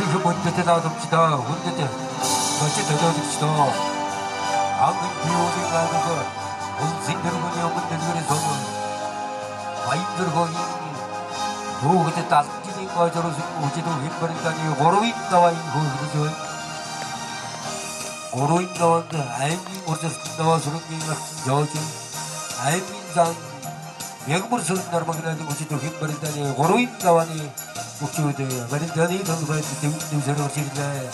그 먼저 나옵시다. 혼자 어찌 더더득시다. 방금 비오는 가는 온생들군이 없는 그래서 와인들고 뭐 그때 따뜻한 거저로 오지도 휘버린다니 고로인 나와 있고 그러죠. 고로인 나왔는데 알민 곳에서 나와서 그런 게 저지 알민상 외국으로 쓰는 나라만 그래도 오지도 휘버린다니 고로인 나와니 목표대 말인다니 더 봐야 돼. 냄새를 지르네.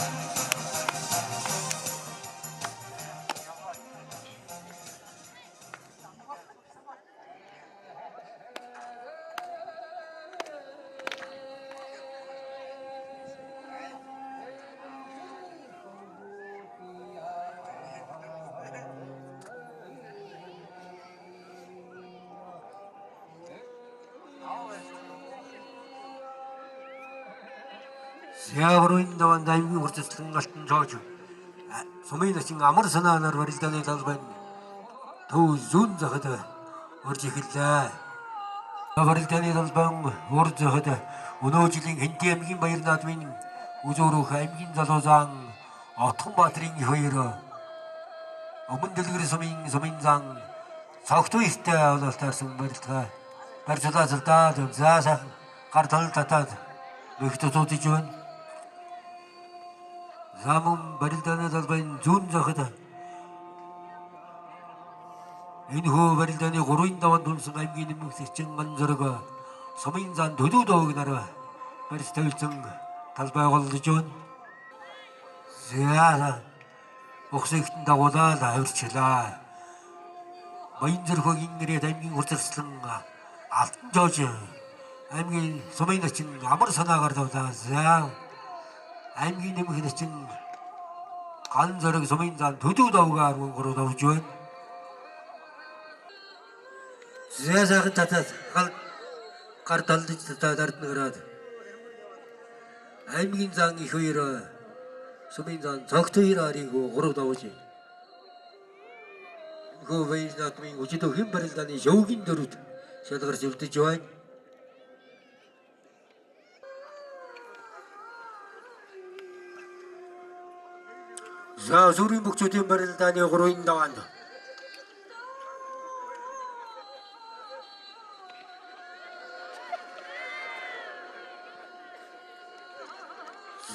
세아버로 인다와 나임이 우르트 스팅가스tin 저주 소매나 싱 아무르서나 하나를 버리다네 달반 더 존자하다 어지힐다 버리다네 달반 어르자하다 오노지링 엔티엠긴 바이르나드민 우조로 하임긴 자도장 통바트링 허이라 어문들그리 소민장 석도 있대 어다스타승 버리다 버리다들다 자사 가르탈타타 너희도 도티준 자문 버릴다네 달반 존자하다 인후 버릴다네 고로인다와 돈승 알기는 묵색증 만저러가 소민산 도두도 나라 버리스텔증 달바 걸리준 세아라 옥색인다고다 나을치라 마인저거 인들이 담긴 곳에서가 앞저지 암기 소민의 아무리 선나가르다 세아 암기 님의 진 간절하게 소민산 도두도가 하는 거로다 우준 세아사가 따뜻 가르탈듯이 따뜻한 거라다 암기인상이 효이라 소민산 적토이라 아니고 거로다 오지 그 왜 나도 오지도 힘버리다니 여긴대로 세다가 절대 좋아 자, 소리 목조대 버릴다니 고로인다완다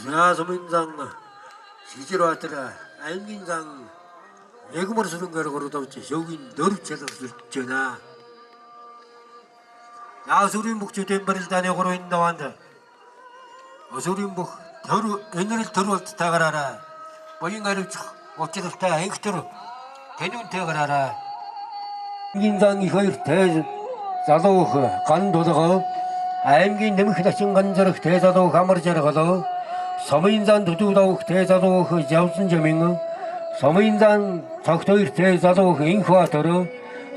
자, 소민상 시지로 왔더라 알긴상 외국으로 쓰는 거로 그러다 없지 여긴 너롭지도 없잖아 야 소리 목조대 버릴다니 고로인다완다 소리 목 더루 옛날에 더루할 때 다가라라 뭐인가를 어찌도 다 행크대로 대눈 대가라라 인상이 거의 대자도 간도다가 아임기 너무 크다 신간저럭 대자도 가머리저럭하도 서무인산 두두다고 대자도 그 자우슨 점인가 서무인산 적도일 대자도 그 인후와 들어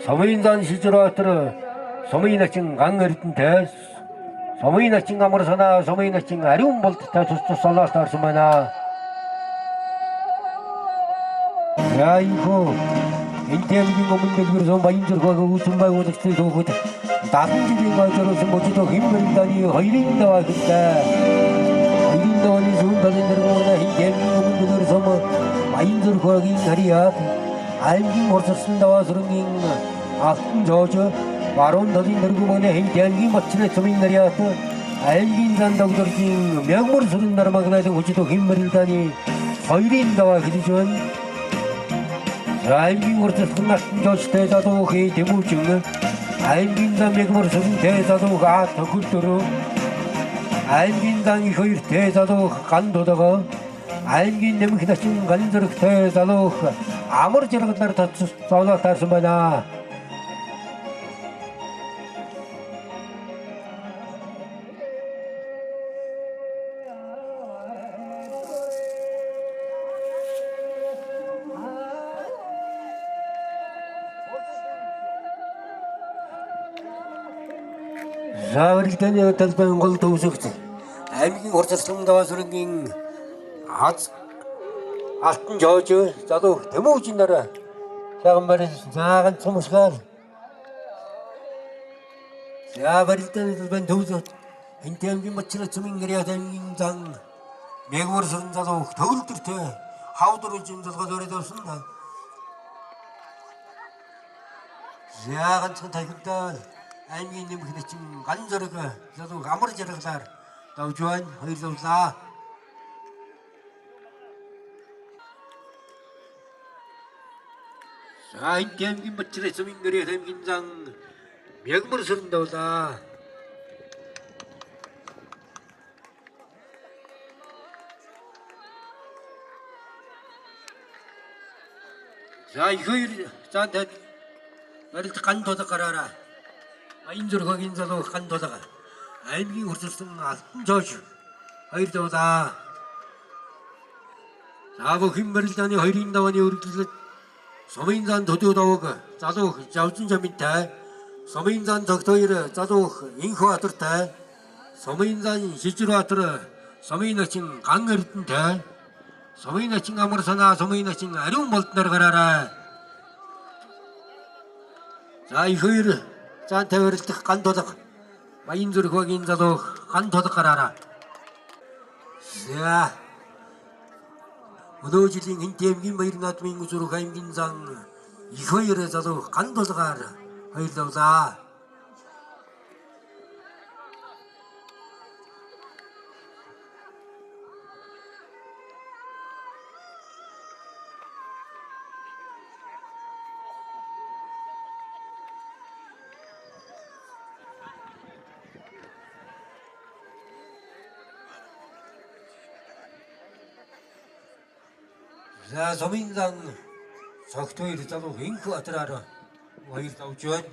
서무인산 시주로 들어 서무인학증 강거리던 대 서무인학증 가머리서나 서무인학증 아리운 볼트다 두스 솔라스타 수마나 야 이거 인테리어 고문들 그래서 마인저가 웃음바 오덕스도 그 나쁜지가 저러서 뭐지도 힘들다니 허이린다와 그때 허이린다와니 순다진들고 인테리어 고문들 그래서 뭐 마인저 거기 하리야 알기 못서 쓴다와 그런 게 저저 와론 더딘 들고 보내 인테리어 멋지네 소민들이야 또 알긴 산다고 저러지 명물 쓰는 나라만 그나도 오지도 힘들다니 허이린다와 그러죠 알긴으로 쓴 조치 대자도 그 대무증은 알긴당 매금으로 쓴 대자도 가 덕을도로 알긴당이 거의 대자도 간도다가 알긴 내면 그다 쓴 간저로 대자도 아무리 저런 것들 다 써놨다 쓰면아 자버릴 때는 어떤 걸 도우셨지 알긴 어디서 쓴다와 그런 게 저저 자도 대모진 나라 작은 말에 작은 소모시간 자버릴 때는 도우셨 인테리어 멋지는 주민들이야 대민장 매국으로 서는 자도 더울 듯해 하우도로 짐들과 노래도 없습니다. 야간 천타이극단 아임기님 근데 지금 간절하게 저도 아무리 저러다 또 좋아한 허이도다. 자, 이 대한민국 멋지게 서민들의 대민장 매국으로 서는다오다. 자, 이거 자한테 너를 간 도닥가라라. 인줄 거기 인자도 간 도닥가. 알미 우르스승아 저주. 허이도다. 자고 힘벌리다니 허이린다오니 우리 길 소민산 도도다오가 자도 자우진자 밑에 소민산 덕도이를 자도 인코가 들때 소민산 시주로 들어 소민어친 강거리던데 소민어친 가물어서나 소민어친 아리운 못 내려가라라. 자, 이 허이를 자한테 어릴 때 간도덕 마인줄 거기 인자도 간도덕 가라라. 자, 어두워지린 인템긴 뭐 일어나도 인구수로 가임긴상 이 허이를 자도 간도덕 가라. 허이도다. 자, 소민상 적도이를 자도 윙크 어떠라라. 와이르다우 전.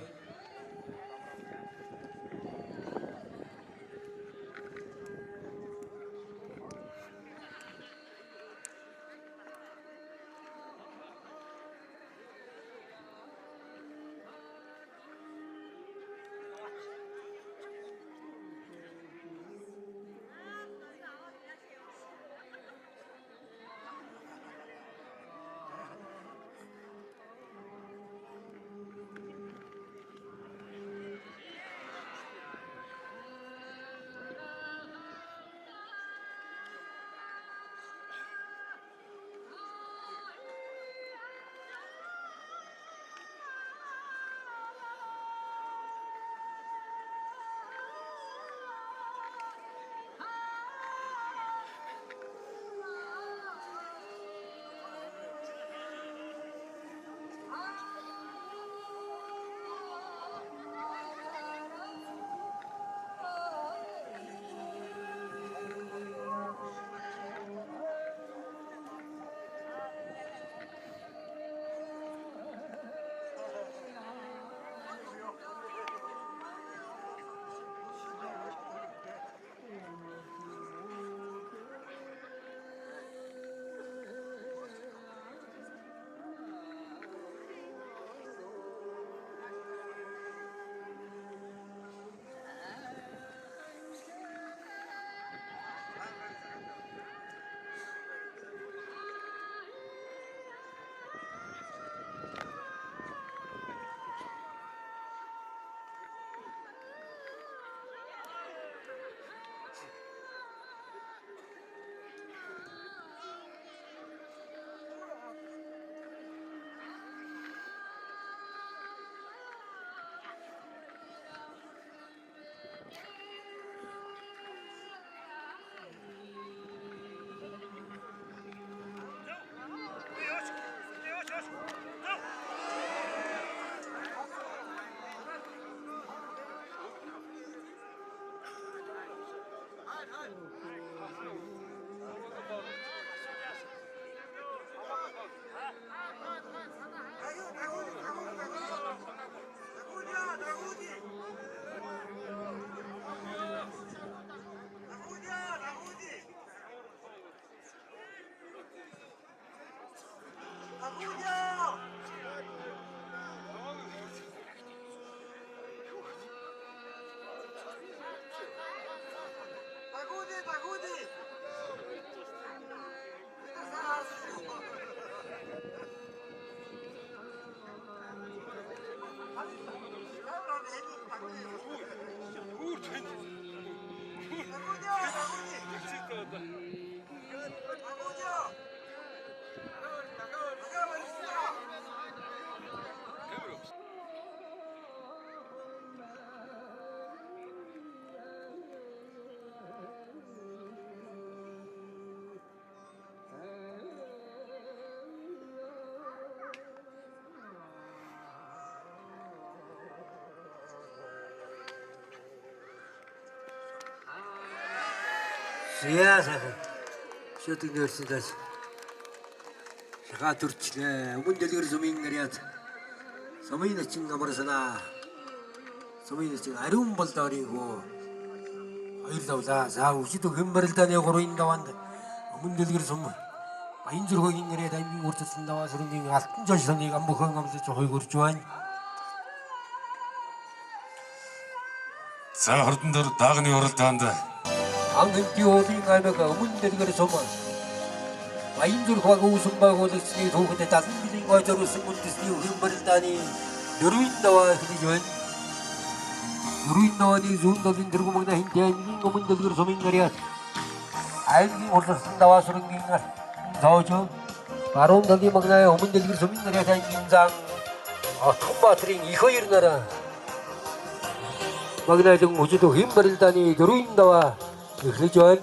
Зяасаа шүтэг нэрсэдээс шагаа төрчлээ. Өмнө дэлгэр сумын яриад сумын начин амарсанаа. Сумын начин ариун болдорыг хөө хоёр давлаа. За үжид хэмбэрэлдэний 3-ын даванд өмнө дэлгэр сум баян зүрхөгийн яриад аймгийн урдсан даваа сүрэнгийн алтан жолсоныг амбөхөн амлаж хойгөрж байна. За хурдан дөр дагны уралдаанд Ангын уулын аймаг өмнө дэлгэр сум баян зүрхөг үүсэн байгуулагчны түүхэд 70 жилийн гой зориулсан үндэсний хэмбэрэлдэний 4-ын даваа эхлэж байна. 4-ын давааны зүүн талын тэргүүмэгнэ хинтэй аймгийн өмнө дэлгэр сумын яриад аймгийн урдсан даваа сүрэнгийн зоож баруун талын магнаа өмнө дэлгэр сумын яриад аймгийн зан Отхонбаатрын их хоёр нараа магнаалын хүчит хэмбэрэлдэний 4-ын даваа эхлэж байна.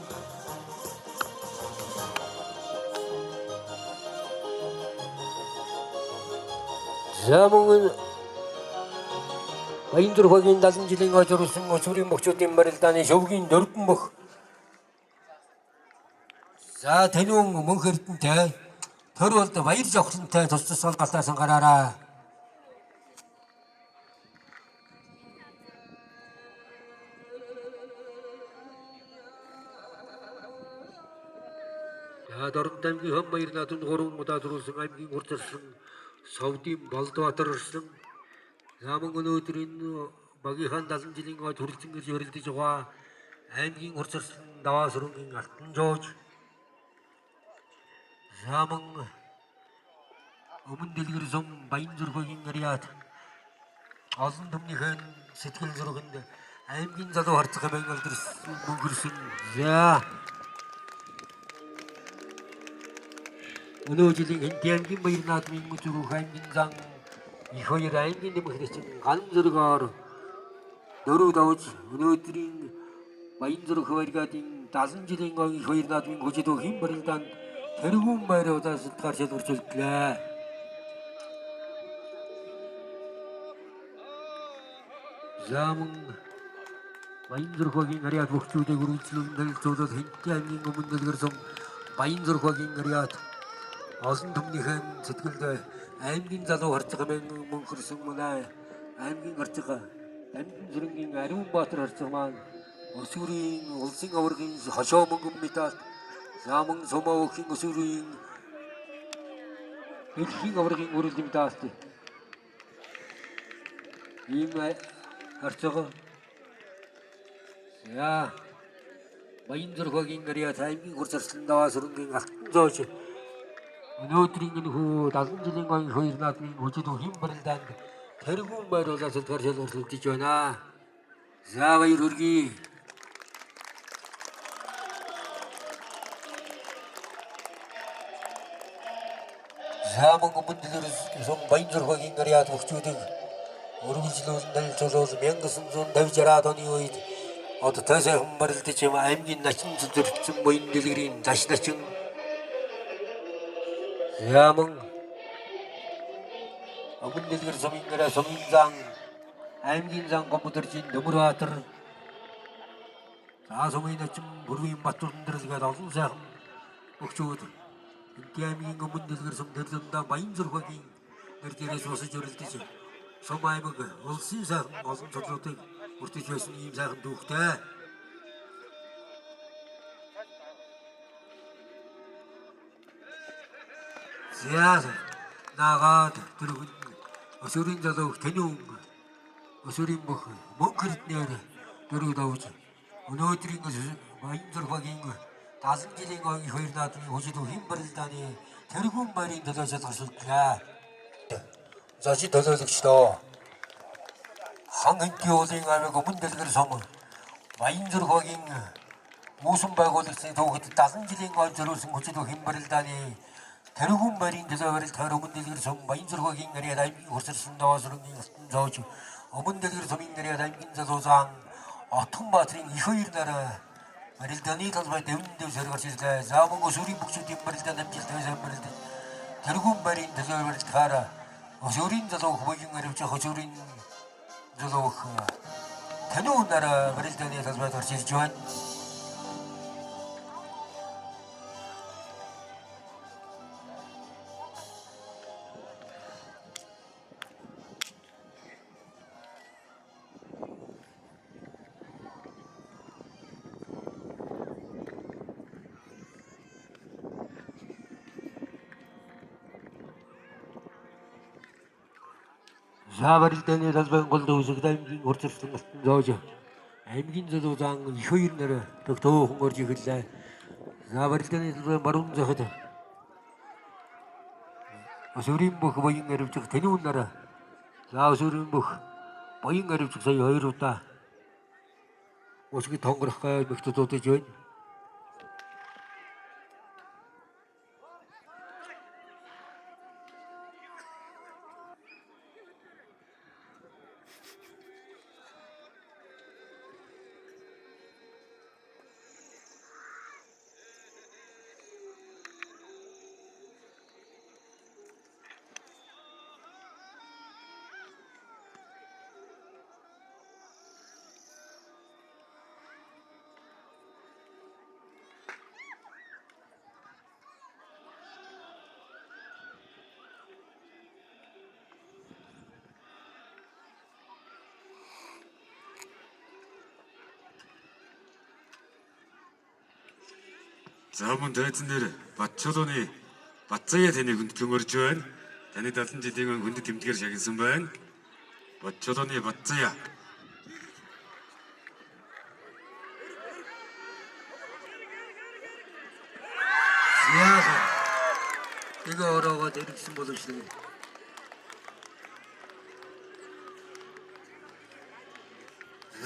За мөн баян зүрхөгийн 70 жилийн гой зориулсан өсвөрийн бөхчүүдийн барилдааны шөвгийн 4 бөх. За танин мөнх эрдэнтэй төр болд баяр жавхлантай тус тусгаал галтаасан гараараа. За Дорнод аймгийн Хан баяр наадамд 3 удаа зориулсан аймгийн урдсан Совдын Болдбаатар орсон. За мөн өнөөдөр энэ багийнхан 70 жилийн гой төрөлцөн гэж өрөлдөж байгаа аймгийн урдсан даваа сүрэнгийн алтан жоож. За мөн өмнө дэлгэр сум баян зүрхөгийн яриад олон түмнийхэн сэтгэл зүрхэнд аймгийн залуу харцах хэмээн өнгөрсөн. За өнөө жилийн Хинтээ аймгийн баяр наадмын үзүүрх аймгийн зан их хоёр аймгийн нэмэгдэгчин галан зөргөөр 4 давж өнөөдрийн баян зүрх баригадын 70 жилийн гой их хоёр наадмын хүчит хэмбэрэлдэнд тэргүүн байраа удаасалтгаар шалгурч үлдлээ. За мөн баян зүрхөгийн яриад бөхчүүдийг үргэлжлүүлэн зөвлөд Хинтээ аймгийн өмнө дэлгэр сум баян зүрхөгийн яриад олон түмнийхэн сэтгэлд аймгийн залуу харцаг хэмээн мөнхөрсөн манай аймгийн харцаг аймгийн зүрэнгийн Ариун Баатар харцаг маань өсвөрийн улсын аваргын хошоо мөнгөн медаль за мөн сумаа өгхийн өсвөрийн дэлхийн аваргын өрөөлд медальт ийм харцаг за баян зүрхөгийн яриад аймгийн хурцарсан даваа сүрэнгийн алтан зоож өнөөдрийн энэ хүү 70 жилийн гой хоёр наадмын хүчит хэмбэрэлдэнд тэргүүн байруулаад сэлгэр шалгуулж байна. За баяр хүргэе. За мөн өмнө дэлгэр сум баян зүрхөгийн яриад бөхчүүдийг үргэлжлүүлэн зөвлөл 1950-60 оны үед одоо тасаа хэмбэрэлдэж аймгийн начин зүрхсэн баян дэлгэрийн даш начин. За мөн өмнө дэлгэр сумын яриад сумын зан аймгийн зан Гомбодоржийн Нөмөрбаатар за сумын начин Бүрвийн Батүрдэрэлгээд олон сайхан бөхчүүд Хинтээ аймгийн өмнө дэлгэр сум төрлөндөө баян зүрхөгийн нэр дээрээс босож өрөлдөж сум аймаг улсын сайхан олон цоглоодыг бүртэж байсан ийм сайхан дүүхтэй. За нагаад тэрхүү өсвөрийн залуу танин өсвөрийн бүх мөнх эрдэнээр дөрөв давж өнөөдрийн баян зүрхөгийн 70 жилийн гой хоёр наадмын хүчит хэмбэрэлдэний тэргүүн байрын төлөө шалгууллаа. За чи төлөөлөгчдөө хан Хинтээ уулын аймаг өмнө дэлгэр сум баян зүрхөгийн үүсэн байгуулагчны түүхэд 70 жилийн гой зориулсан хүчит хэмбэрэлдэний тэргүүн байрын төлөө барилт хоёр өмнө дэлгэр сум баян зүрхөгийн яриад аймгийн хурцарсан даваа сүрэнгийн алтан зоож өмнө дэлгэр сумын яриад аймгийн залуу зан Отхонбаатрын их хоёр нараа барилдааны талбай дэвнэн дэв сэргэрч ирлээ. За мөн өсвөрийн бөхчүүдийн барилдаанд амжилттай сайн барилдаж тэргүүн байрын төлөө барилдахаар өсвөрийн залуу хөвгийн аривч өсвөрийн залуу танин нараа барилдааны талбайд орж ирж байна. 사바릴때니 달방 골도 우스기다 임긴 고르스는 같은 저죠. 임긴 저장 효율내려 더 홍거지 그래. 사바릴때니 달방 마룬 저거다. 어수린 뭐 그거인 거를 쭉 데려온 나라. 어수린 뭐 보인 거를 쭉 사이 여유롭다. 어떻게 덩그럴까요? 맥주 도대죠. 자문 대진들 맞춰도니 맞자야 되니 근거를 준 대니 다른 지딩은 근데 팀티가 시작했은 반 맞춰도니 맞자야 미안해. 이거 어려워 내리치 못 오시네.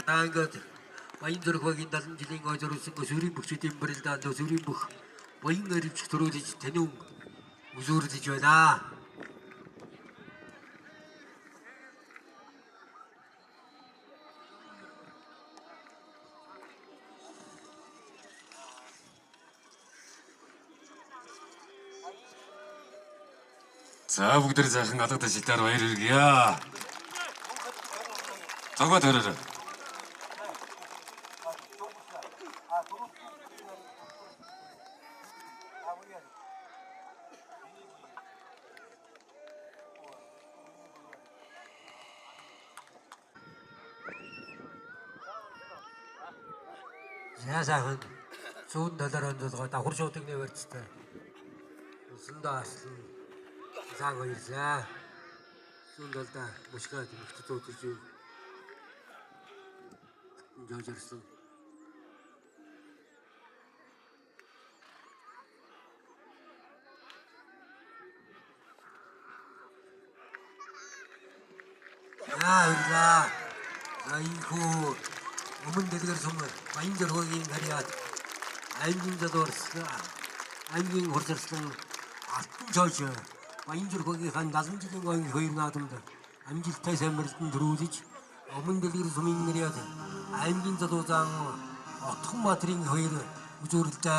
나 이거 와인들 거기 다른 지딩 어저로 쓴거 수리 묵수 뒷버릴다 너 수리 묵 와인 거리 들어오지 대뇽 무소리 되죠 나. 자 북들이 작은 가닥다 시따로 이르기야 저거 들으라 세상은 좋은 나라는 저도 다 호르쇼 등내 버치다. 쓴다 쓴 이상한 일이야. 쓴다 무시가 좀 또 되죠. 저절쓴. 야 일라. 아이고 어머니들 정말 완전 거기 가리야. 알긴저도 어렸어. 알긴 어렸어. 저저 완전 거기 간 나선 지는 거기 거기 놔둔다. 암질 태세 머리는 들어오지. 어머니들 소민 내려야 돼. 알긴저도 장 토마트링 거기를 우주를 때.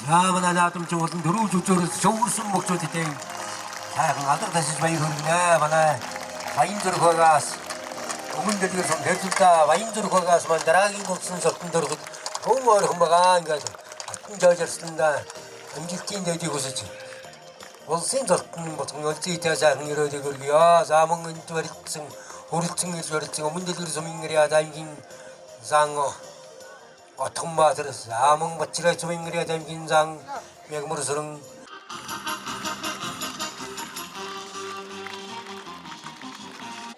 야만아 나좀 저것은 들어오죠 저래서 저울 쓴 목소리 때. 자 그럼 아들 다시 많이 그러네 만아 와인저로 거기 가서 어머니들 좀 내줄다 와인저로 거기 가서만 나라긴 곡순 섞은 대로 공무원 엄마가 안 가서 저절 쓴다 음식 끼인데 어디 고서지 무슨 섞은 보통 어찌 대자 흥이로 되걸려 사먹는 저리층 오리층이 저리층 어머니들 좀 인그래야 다임긴 상어 어통마 들었어 아몽 멋지가 좀 인그래야 다임긴 상 맥무르스름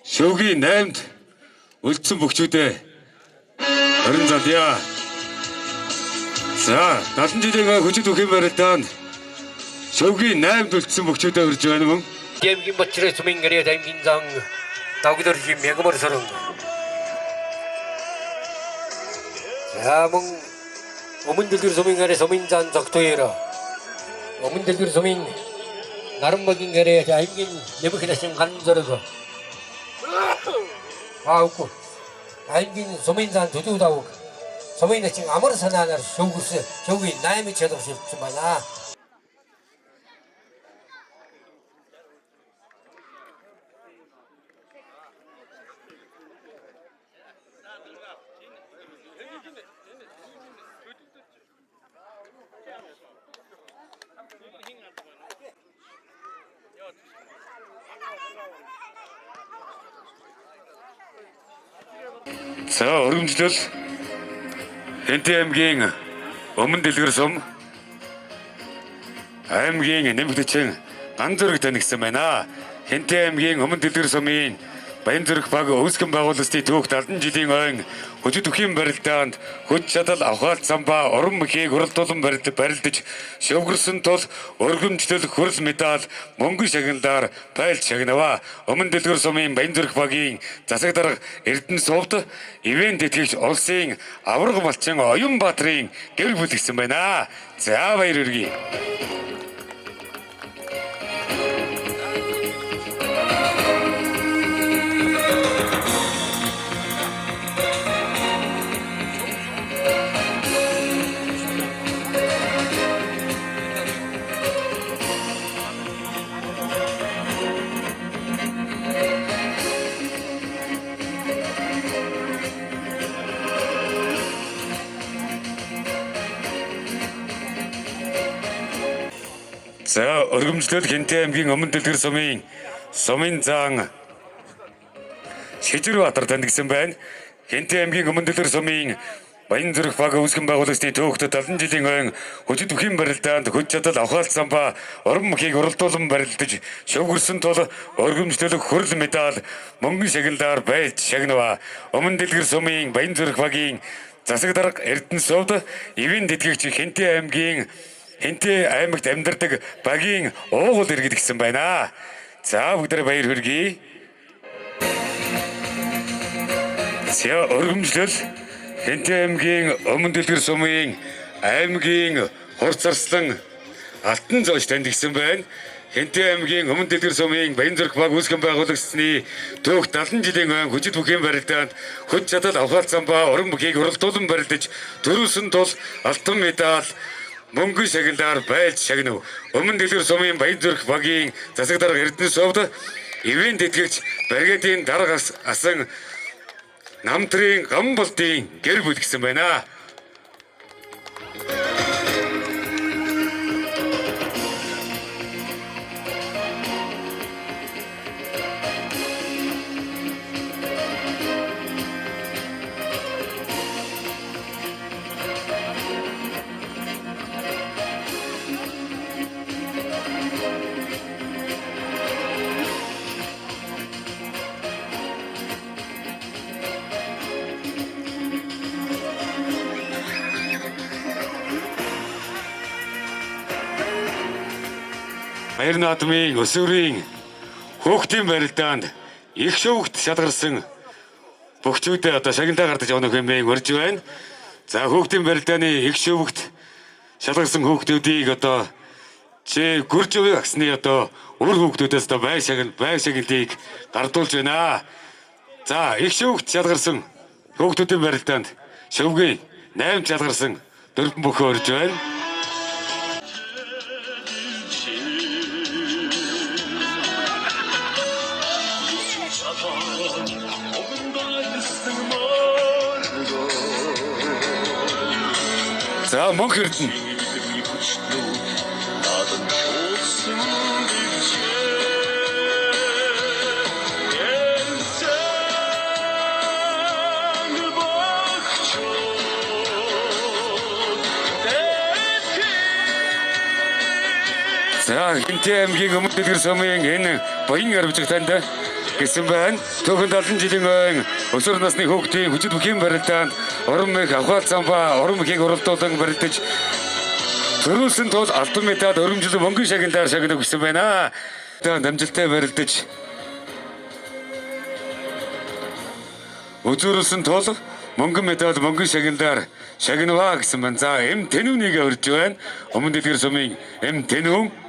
쇼기 냄드 울츠 목주대 어른 자디야 자 다른 지딩은 그치도 그 말했던 쇼기 냄드 울츠 목주대 그러지 않으면 게임기 멋지가 좀 인그래야 다임긴 상 나오기들 지금 맥무르스름 아몽 어머니들 좀 인그래 소민잔 적도해라 어머니들 좀 인 나름 먹인 거래 다임긴 내부기다 지금 가는 저러고 아 웃고 알긴 소민산 두두다고 소민이 지금 아무렇게나 하나 쇼구스 쇼구이 나의 미쳐도 없지만 자 얼음지들 Хэнтэй аймгийн өмнө дэлгэр сум аймгийн нэмэгдсэн ган зүрэг танигдсан байна. Хэнтэй аймгийн өмнө дэлгэр сумын Баянзүрх баг өвсгөн байгуулалтын түүх 70 жилийн ойн хөжид өхийн барилдаанд хөж чадал авхаалт самбаа уран мөхийг хуралдуулан барилдаж шөвгөрсөн тул өргөмжлөл хүрэл медаль мөнгөн шагналаар байлж шагнава. Өмнө дэлгэр сумын Баянзүрх багийн засаг дарга Эрдэнэ сувд ивент тэтгэгч улсын аварга малчин Оюн Баатрын гэр бүл гисэн байна. За баяр хүргэе. За өргөмжлөл Хэнтэй аймгийн өмнө дэлгэр сумын зан Шижирбаатар танигдсан байна. Хэнтэй аймгийн өмнө дэлгэр сумын Баянзүрх баг өвсгөн байгуулалтын түүхт 70 жилийн ойн хөжид өхийн барилдаанд хөж чадал авхаалт самбаа уран мөхийг уралдуулан барилдаж шөвгөрсөн тул өргөмжлөлөх хүрэл медаль мөнгөн шагналаар байлж шагнава. Өмнө дэлгэр сумын Баянзүрх багийн засаг дарга Эрдэнэ сувд ивэн тэтгэгч Хэнтэй аймагт амьдардаг багийн уугуул иргэд гисэн байна. За бүгдээ баяр хүргэе. За өргөмжлөл Хэнтэй аймгийн өмнө дэлгэр сумын аймгийн хурц арслан алтан зооч таньдсан байна. Хэнтэй аймгийн өмнө дэлгэр сумын Баянзүрх баг өвсгөн байгуулагчны түүх 70 жилийн ойн хөжид бүхийн барилдаанд хөж чадал авхаалт самбаа уран мөхийг хуралдуулан барилдаж төрүүлсэн тул алтан медаль мөнгөн шагналаар байлж шагнав. Өмнө дэлгэр сумын Баянзүрх багийн засаг дарга Эрдэнэ сувд ивент тэтгэгч бригадын дарга асан намтрын гамболтын гэр бүл гисэн байна. Баяр наадмын өсвөрийн хөөхтийн барилдаанд их шүүгт шалгарсан бөхчүүдээ одоо шагналаа гардаж явах хэмээн урьж байна. За хөөхтийн барилдааны их шүүгт шалгарсан хөөхтүүдийг одоо гүрж өв агсны одоо үр хөөхтүүдээс одоо бай шагналыг гардуулж байна. За их шүүгт шалгарсан хөөхтүүдийн барилдаанд шөвгийн 8 шалгарсан дөрвөн бөхөө урьж байна. За мөнх Эрдэнэ За Хэнтэй аймгийн өмнө дэлгэр сумын энэ баян арвжиг танд гисэн байна. Түүхэн 70 жилийн ойн өсвөр насны хүүхдийн хөжид бүхийн барилдаанд уран мөх авхаалт самбаа уран мөхийг уралдуулан барилдаж төрүүлсэн тул алтан медаль өргөмжлөл мөнгөн шагналаар шагнав гисэн байна. Дамжилттай барилдаж үзүүлсэн тул мөнгөн медаль мөнгөн шагналаар шагнава гэсэн байна. За эм тэнүүнийг урьж байна. Өмнө дэлгэр сумын эм тэнүү